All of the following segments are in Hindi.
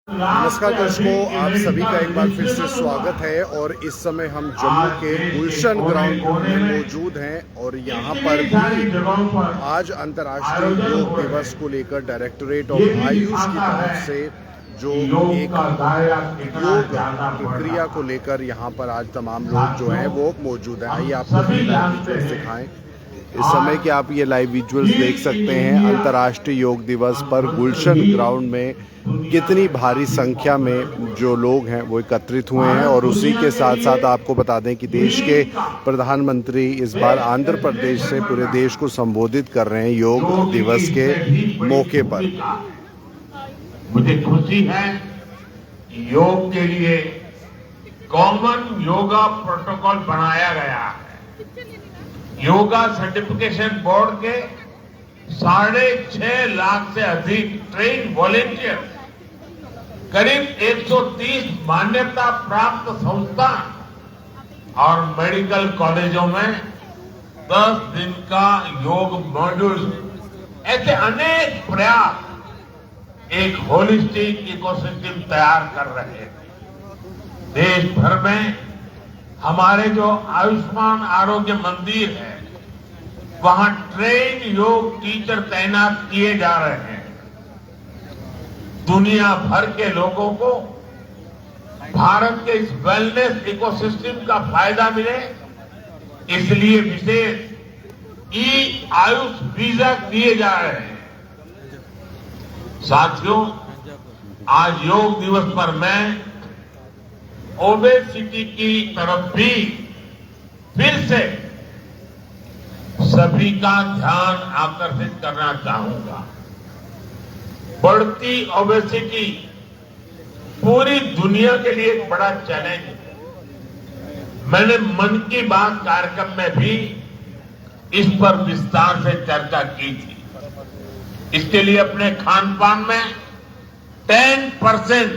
नमस्कार दर्शकों, आप सभी का एक बार फिर से स्वागत है। और इस समय हम जम्मू के गुलशन ग्राउंड में मौजूद हैं और यहाँ पर भी आज अंतर्राष्ट्रीय योग दिवस को लेकर डायरेक्टरेट ऑफ आयुष की तरफ से जो एक योग प्रक्रिया को लेकर यहाँ पर आज तमाम लोग जो हैं वो मौजूद हैं। आइए आपको विजुअल्स दिखाएं। इस समय के आप ये लाइव विजुअल्स देख सकते हैं। अंतर्राष्ट्रीय योग दिवस पर गुलशन ग्राउंड में कितनी भारी संख्या में जो लोग हैं वो एकत्रित हुए हैं। और उसी के साथ साथ आपको बता दें कि देश के प्रधानमंत्री इस बार आंध्र प्रदेश से पूरे देश को संबोधित कर रहे हैं योग दिवस के मौके पर। मुझे खुशी है योग के लिए कॉमन योगा प्रोटोकॉल बनाया गया है। योगा सर्टिफिकेशन बोर्ड के 6.5 लाख से अधिक ट्रेन वॉलेंटियर, करीब 130 मान्यता प्राप्त संस्थान और मेडिकल कॉलेजों में 10 दिन का योग मॉड्यूल, ऐसे अनेक प्रयास एक होलिस्टिक इकोसिस्टम तैयार कर रहे हैं। देश भर में हमारे जो आयुष्मान आरोग्य मंदिर है वहां ट्रेन योग टीचर तैनात किए जा रहे हैं। दुनिया भर के लोगों को भारत के इस वेलनेस इकोसिस्टम का फायदा मिले, इसलिए विशेष ई आयुष वीजा दिए जा रहे हैं। साथियों, आज योग दिवस पर मैं ओबेसिटी की तरफ भी फिर से सभी का ध्यान आकर्षित करना चाहूंगा। बढ़ती ओबेसिटी पूरी दुनिया के लिए एक बड़ा चैलेंज है। मैंने मन की बात कार्यक्रम में भी इस पर विस्तार से चर्चा की थी। इसके लिए अपने खान पान में 10%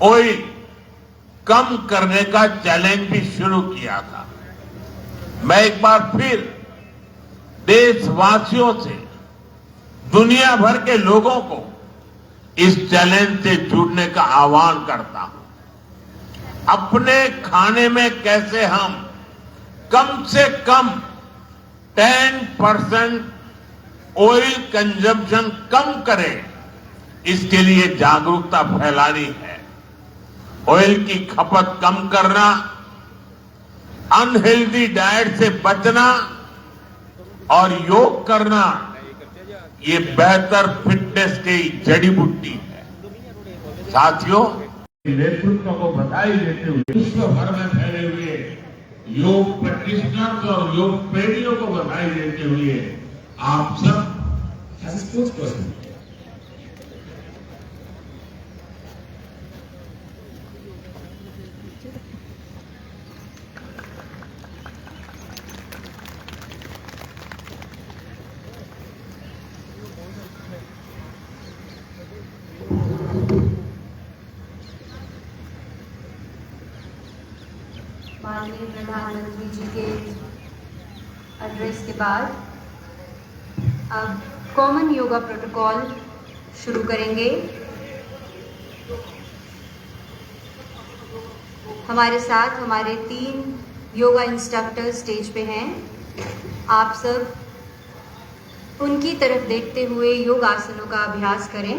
ऑयल कम करने का चैलेंज भी शुरू किया था। मैं एक बार फिर देशवासियों से, दुनिया भर के लोगों को इस चैलेंज से जुड़ने का आह्वान करता हूं। अपने खाने में कैसे हम कम से कम 10% ऑयल कंजम्पशन कम करें, इसके लिए जागरूकता फैलानी है। ऑयल की खपत कम करना, अनहेल्दी डाइट से बचना और योग करना, ये बेहतर फिटनेस की जड़ी बूटी है। साथियों, नेतृत्व को बधाई देते हुए विश्व भर में फैले हुए योग प्रैक्टिशनर्स और योग प्रेमियों को बधाई देते हुए आप सब माननीय प्रधानमंत्री जी के एड्रेस के बाद अब कॉमन योगा प्रोटोकॉल शुरू करेंगे। हमारे साथ हमारे 3 योगा इंस्ट्रक्टर स्टेज पे हैं। आप सब उनकी तरफ देखते हुए योग आसनों का अभ्यास करें।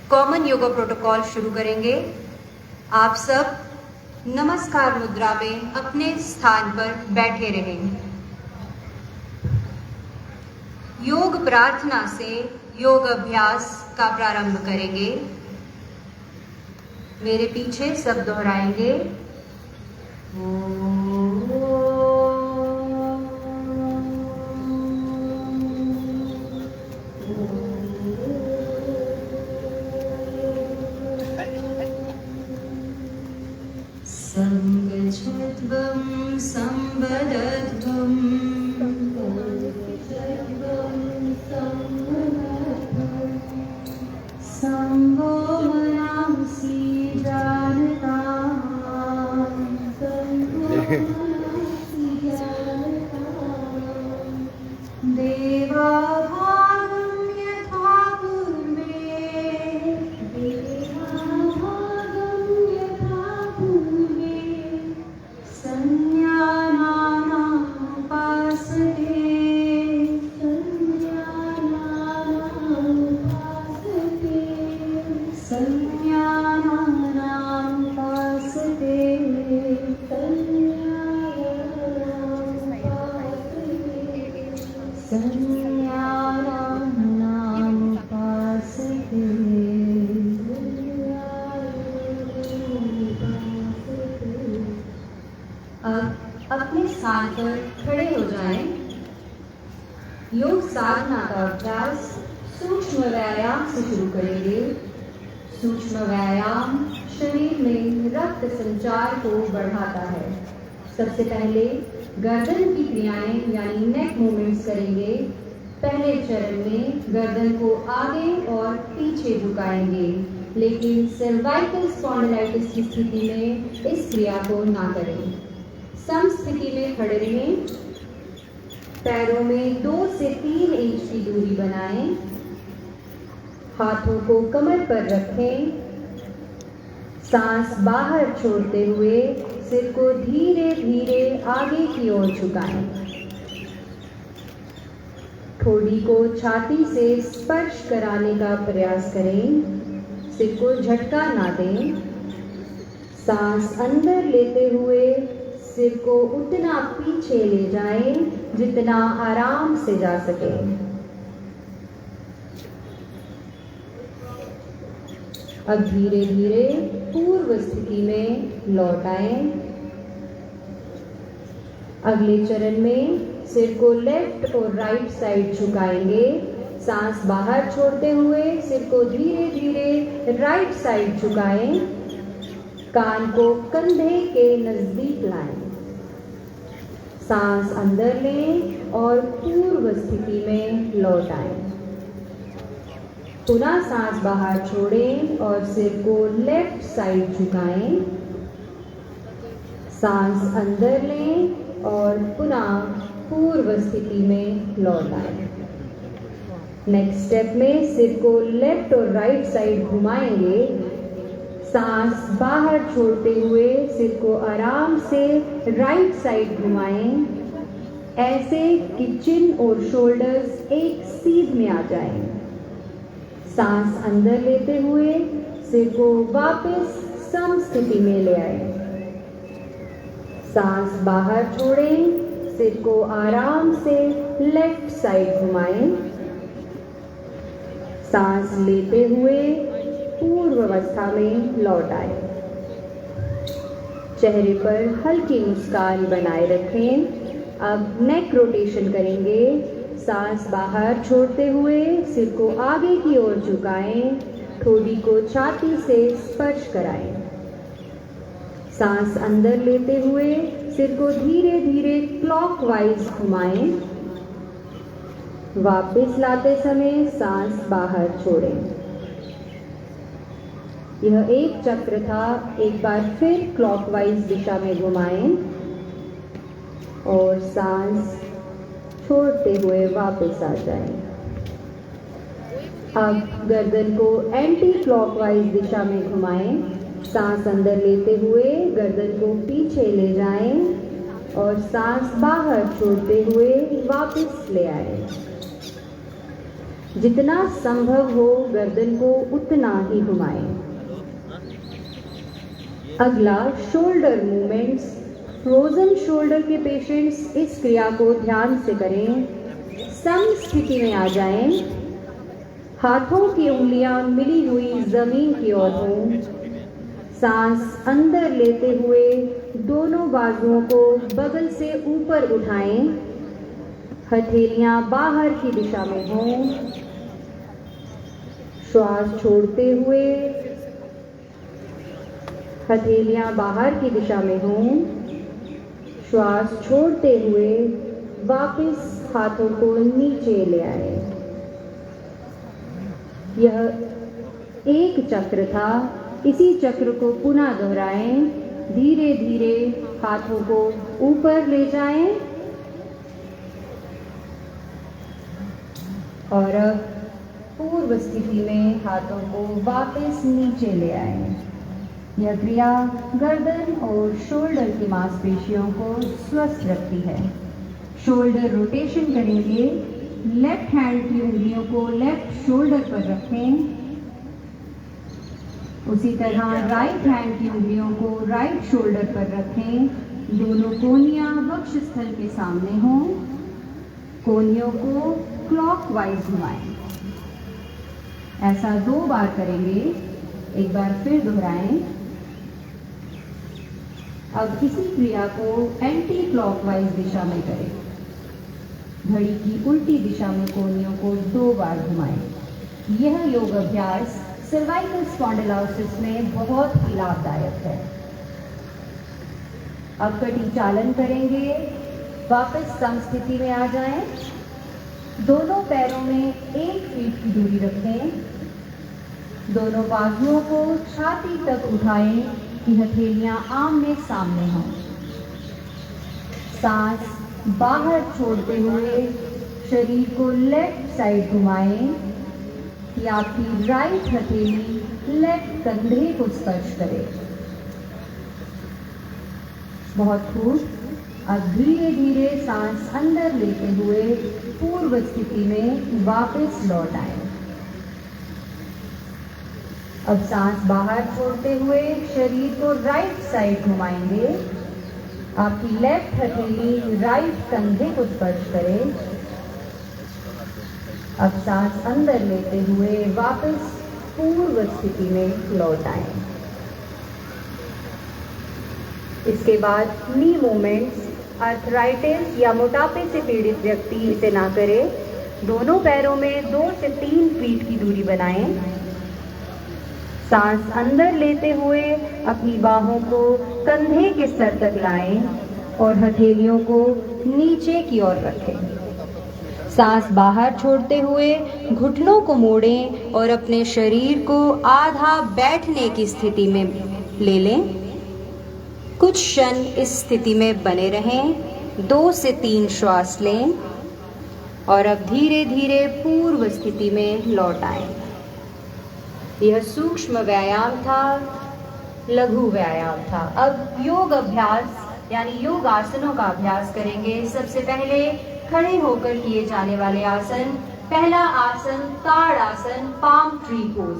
कॉमन योगा प्रोटोकॉल शुरू करेंगे। आप सब नमस्कार मुद्रा में अपने स्थान पर बैठे रहें। योग प्रार्थना से योग अभ्यास का प्रारंभ करेंगे। मेरे पीछे सब दोहराएंगे। संगच्छध्वं संवदध्वं संभो मनांसि जानतां देवाभागं यथा पूर्वं पर खड़े हो जाएं। योग साधना का अभ्यास सूक्ष्म व्यायाम से शुरू करेंगे। सूक्ष्म व्यायाम शरीर में रक्त संचार को बढ़ाता है। सबसे पहले गर्दन की क्रियाएं यानी नेक मूवमेंट्स करेंगे। पहले चरण में गर्दन को आगे और पीछे झुकाएंगे, लेकिन सर्वाइकल स्पॉन्डिलाइटिस की स्थिति में इस क्रिया को ना करें। सम स्थिति में खड़े रहें। पैरों में 2 से 3 इंच की दूरी बनाएं। हाथों को कमर पर रखें। सांस बाहर छोड़ते हुए सिर को धीरे धीरे आगे की ओर झुकाएं। ठोड़ी को छाती से स्पर्श कराने का प्रयास करें। सिर को झटका ना दें। सांस अंदर लेते हुए सिर को उतना पीछे ले जाएं जितना आराम से जा सके। अब धीरे धीरे पूर्व स्थिति में लौट आएं। अगले चरण में सिर को लेफ्ट और राइट साइड झुकाएंगे। सांस बाहर छोड़ते हुए सिर को धीरे धीरे राइट साइड झुकाएं। कान को कंधे के नजदीक लाएं। सांस अंदर लें और पूर्व स्थिति में लौट आएं। पुनः सांस बाहर छोड़ें और सिर को लेफ्ट साइड झुकाएं। सांस अंदर लें और पुनः पूर्व स्थिति में लौट आएं। नेक्स्ट स्टेप में सिर को लेफ्ट और राइट साइड घुमाएंगे। सांस बाहर छोड़ते हुए सिर को आराम से राइट साइड घुमाएं, ऐसे कि चिन और शोल्डर्स एक सीध में आ जाएं। सांस अंदर लेते हुए सिर को वापस सम स्थिति में ले आए। सांस बाहर छोड़ें, सिर को आराम से लेफ्ट साइड घुमाएं। सांस लेते हुए पूर्व अवस्था में लौट आए। चेहरे पर हल्की मुस्कान बनाए रखें। अब नेक रोटेशन करेंगे। सांस बाहर छोड़ते हुए सिर को आगे की ओर झुकाएं। ठोड़ी को छाती से स्पर्श कराएं। सांस अंदर लेते हुए सिर को धीरे धीरे क्लॉकवाइज घुमाएं। वापस लाते समय सांस बाहर छोड़ें। यह एक चक्र था। एक बार फिर क्लॉकवाइज दिशा में घुमाएं और सांस छोड़ते हुए वापस आ जाएं। अब गर्दन को एंटी क्लॉकवाइज दिशा में घुमाएं। सांस अंदर लेते हुए गर्दन को पीछे ले जाएं और सांस बाहर छोड़ते हुए वापस ले आएं। जितना संभव हो गर्दन को उतना ही घुमाएं। अगला शोल्डर मूवमेंट्स। फ्रोजन शोल्डर के पेशेंट्स इस क्रिया को ध्यान से करें। सम स्थिति में आ जाएं। हाथों की उंगलियां मिली हुई जमीन की ओर हों। सांस अंदर लेते हुए दोनों बाजुओं को बगल से ऊपर उठाएं। हथेलियां बाहर की दिशा में हों। श्वास छोड़ते हुए हथेलियां बाहर की दिशा में हों। श्वास छोड़ते हुए वापस हाथों को नीचे ले आए। यह एक चक्र था। इसी चक्र को पुनः दोहराएं। धीरे धीरे हाथों को ऊपर ले जाएं और अब पूर्व स्थिति में हाथों को वापस नीचे ले आएं। यह क्रिया गर्दन और शोल्डर की मांसपेशियों को स्वस्थ रखती है। शोल्डर रोटेशन करेंगे। लेफ्ट हैंड की उंगलियों को लेफ्ट शोल्डर पर रखें। उसी तरह राइट हैंड की उंगलियों को राइट शोल्डर पर रखें। दोनों कोहनियां वक्षस्थल के सामने हों। कोहनियों को क्लॉकवाइज घुमाएं। ऐसा 2 बार करेंगे। एक बार फिर दोहराएं। अब इसी क्रिया को एंटी क्लॉकवाइज दिशा में करें। घड़ी की उल्टी दिशा में कोहनियों को 2 बार घुमाएं। यह योग अभ्यास सर्वाइकल स्पॉन्डिलोसिस में बहुत ही लाभदायक है। अब कटी चालन करेंगे। वापस समस्थिति में आ जाएं। दोनों पैरों में 1 फीट की दूरी रखें। दोनों बाजुओं को छाती तक उठाएं कि हथेलियां आमने सामने हों। सांस बाहर छोड़ते हुए शरीर को लेफ्ट साइड घुमाएं कि आपकी राइट हथेली लेफ्ट कंधे को स्पर्श करे। बहुत खूब। अब धीरे धीरे सांस अंदर लेते हुए पूर्व स्थिति में वापस लौट आए। अब सांस बाहर छोड़ते हुए शरीर को राइट साइड घुमाएंगे। आपकी लेफ्ट हथेली राइट कंधे को स्पर्श करे। अब सांस अंदर लेते हुए वापस पूर्व स्थिति में लौट आए। इसके बाद नी मूवमेंट्स, आर्थराइटिस या मोटापे से पीड़ित व्यक्ति इसे ना करे। दोनों पैरों में 2 से 3 फीट की दूरी बनाएं। सांस अंदर लेते हुए अपनी बाहों को कंधे के स्तर तक लाएं और हथेलियों को नीचे की ओर रखें। सांस बाहर छोड़ते हुए घुटनों को मोड़ें और अपने शरीर को आधा बैठने की स्थिति में ले लें। कुछ क्षण इस स्थिति में बने रहें। 2 से 3 श्वास लें और अब धीरे धीरे पूर्व स्थिति में लौट आएं। यह सूक्ष्म व्यायाम था, लघु व्यायाम था। अब योग अभ्यास यानी योग आसनों का अभ्यास करेंगे। सबसे पहले खड़े होकर किए जाने वाले आसन। पहला आसन ताड़ आसन, पाम ट्री पोज।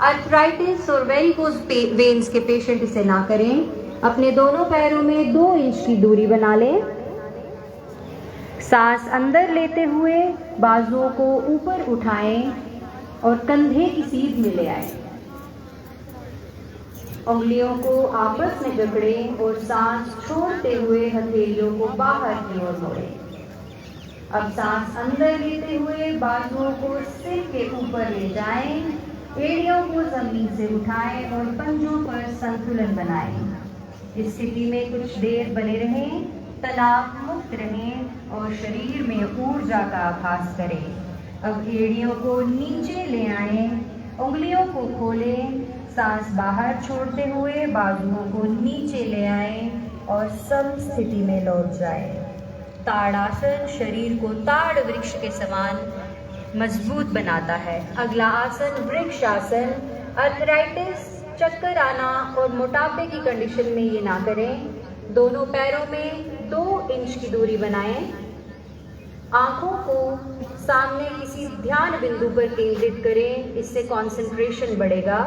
आर्थराइटिस और वेरिकोज वेन्स के पेशेंट इसे ना करें। अपने दोनों पैरों में 2 इंच की दूरी बना लें। सांस अंदर लेते हुए बाजुओं को ऊपर उठाएं और कंधे की सीध में ले आए। उंगलियों को आपस में जकड़ें और सांस छोड़ते हुए हथेलियों को बाहर की ओर मोड़ें। अब सांस अंदर लेते हुए बाजुओं को सिर के ऊपर ले जाएं, एड़ियों को जमीन से उठाएं और पंजों पर संतुलन बनाएं। इस स्थिति में कुछ देर बने रहें, तनाव मुक्त रहें और शरीर में ऊर्जा का आभास करें। अब एड़ियों को नीचे ले आएं, उंगलियों को खोलें, सांस बाहर छोड़ते हुए बाजुओं को नीचे ले आएं और सम स्थिति में लौट जाएं। ताड़ासन शरीर को ताड़ वृक्ष के समान मजबूत बनाता है। अगला आसन वृक्षासन। आर्थराइटिस, चक्कर आना और मोटापे की कंडीशन में ये ना करें। दोनों पैरों में 2 इंच की दूरी बनाएं। आंखों को सामने किसी ध्यान बिंदु पर केंद्रित करें, इससे कंसंट्रेशन बढ़ेगा।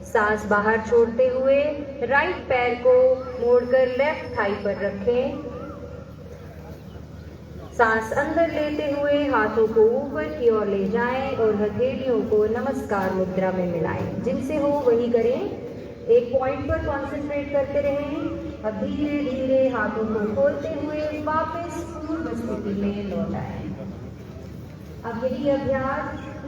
सांस बाहर छोड़ते हुए राइट पैर को मोड़कर लेफ्ट थाई पर रखें। सांस अंदर लेते हुए हाथों को ऊपर की ओर ले जाएं और हथेलियों को नमस्कार मुद्रा में मिलाएं। जिनसे हो वही करें। एक पॉइंट पर कंसंट्रेट करते रहें। अब धीरे धीरे हाथों को खोलते हुए वापस पूर्व स्थिति में लौट आएं। अब यही अभ्यास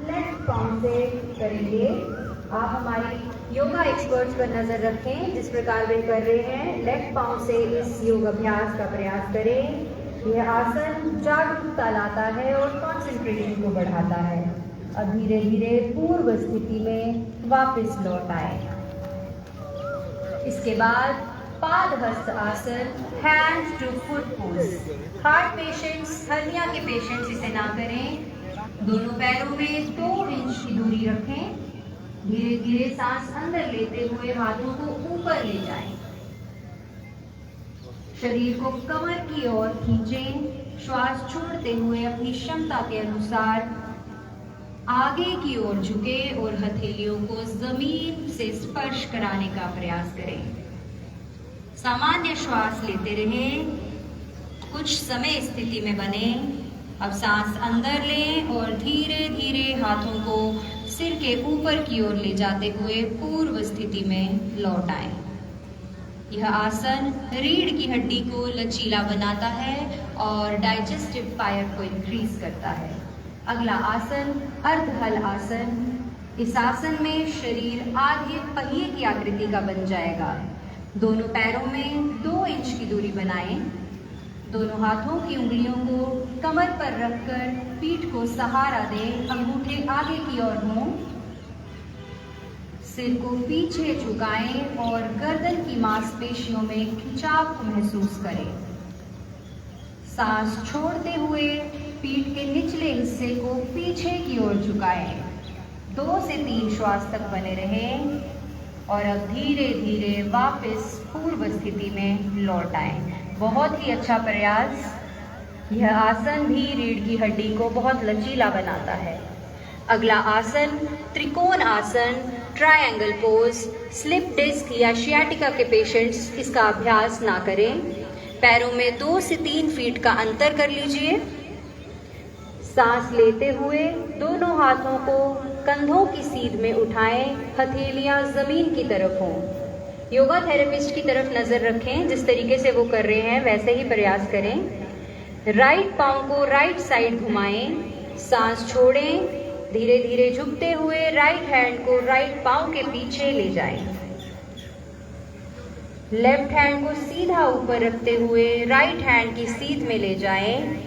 लेफ्ट पाँव से करेंगे। आप हमारे योगा एक्सपर्ट्स पर नजर रखें, जिस प्रकार वे कर रहे हैं। लेफ्ट पाँव से इस योग अभ्यास का प्रयास करें। यह आसन जागरूकता लाता है और कंसंट्रेशन को बढ़ाता है। अब धीरे धीरे पूर्व स्थिति में वापस लौट आए। इसके बाद Padahasta asana, hand to foot pose. Heart patients, hernia के पेशेंट्स इसे ना करें। दोनों पैरों में 2 इंच की दूरी रखें। धीरे धीरे सांस अंदर लेते हुए हाथों को ऊपर ले जाएं। शरीर को कमर की ओर खींचें। श्वास छोड़ते हुए अपनी क्षमता के अनुसार आगे की ओर झुके और हथेलियों को जमीन से स्पर्श कराने का प्रयास करें। सामान्य श्वास लेते रहें। कुछ समय स्थिति में बने। अब सांस अंदर लें और धीरे धीरे हाथों को सिर के ऊपर की ओर ले जाते हुए पूर्व स्थिति में लौट आएं। यह आसन रीढ़ की हड्डी को लचीला बनाता है और डाइजेस्टिव फायर को इंक्रीज करता है। अगला आसन अर्धहल आसन। इस आसन में शरीर आधे पहिए की आकृति का बन जाएगा। दोनों पैरों में 2 इंच की दूरी बनाएं। दोनों हाथों की उंगलियों को कमर पर रखकर पीठ को सहारा दें। अंगूठे आगे की ओर हों। सिर को पीछे झुकाएं और गर्दन की मांसपेशियों में खिंचाव को महसूस करें। सांस छोड़ते हुए पीठ के निचले हिस्से को पीछे की ओर झुकाएं। 2 से 3 श्वास तक बने रहें और अब धीरे धीरे वापस पूर्व स्थिति में लौट आएं। बहुत ही अच्छा प्रयास। यह आसन भी रीढ़ की हड्डी को बहुत लचीला बनाता है। अगला आसन त्रिकोण आसन, ट्रायंगल पोज। स्लिप डिस्क या शियाटिका के पेशेंट्स इसका अभ्यास ना करें। पैरों में 2 से 3 फीट का अंतर कर लीजिए। सांस लेते हुए दोनों हाथों को कंधों की सीध में उठाएं। हथेलियां जमीन की तरफ हों। योगा थेरेपिस्ट की तरफ नजर रखें। जिस तरीके से वो कर रहे हैं वैसे ही प्रयास करें। राइट पांव को राइट साइड घुमाएं। सांस छोड़ें। धीरे धीरे झुकते हुए राइट हैंड को राइट पांव के पीछे ले जाएं। लेफ्ट हैंड को सीधा ऊपर रखते हुए राइट हैंड की सीध में ले जाएं।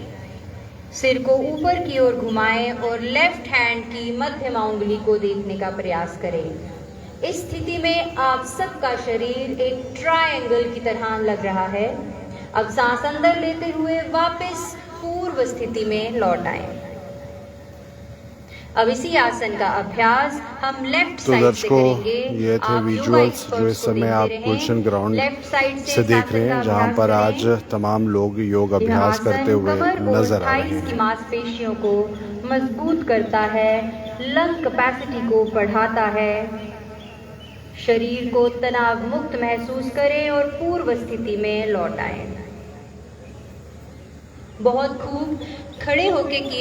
सिर को ऊपर की ओर घुमाएं और लेफ्ट हैंड की मध्यमा उंगली को देखने का प्रयास करें। इस स्थिति में आप सबका शरीर एक ट्रायंगल की तरह लग रहा है। अब सांस अंदर लेते हुए वापस पूर्व स्थिति में लौट आएं। अब इसी आसन का अभ्यास हम लेफ्ट साइड से करेंगे। ये थे विजुअल्स जो इस समय आप गुलशन ग्राउंड से देख रहे हैं, जहां पर आज तमाम लोग योग अभ्यास करते हुए नजर आ रहे हैं। की मांसपेशियों को मजबूत करता है, लंग कैपेसिटी को बढ़ाता है। शरीर को तनाव मुक्त महसूस करें और पूर्व स्थिति में लौट आएं। बहुत खूब। खड़े होके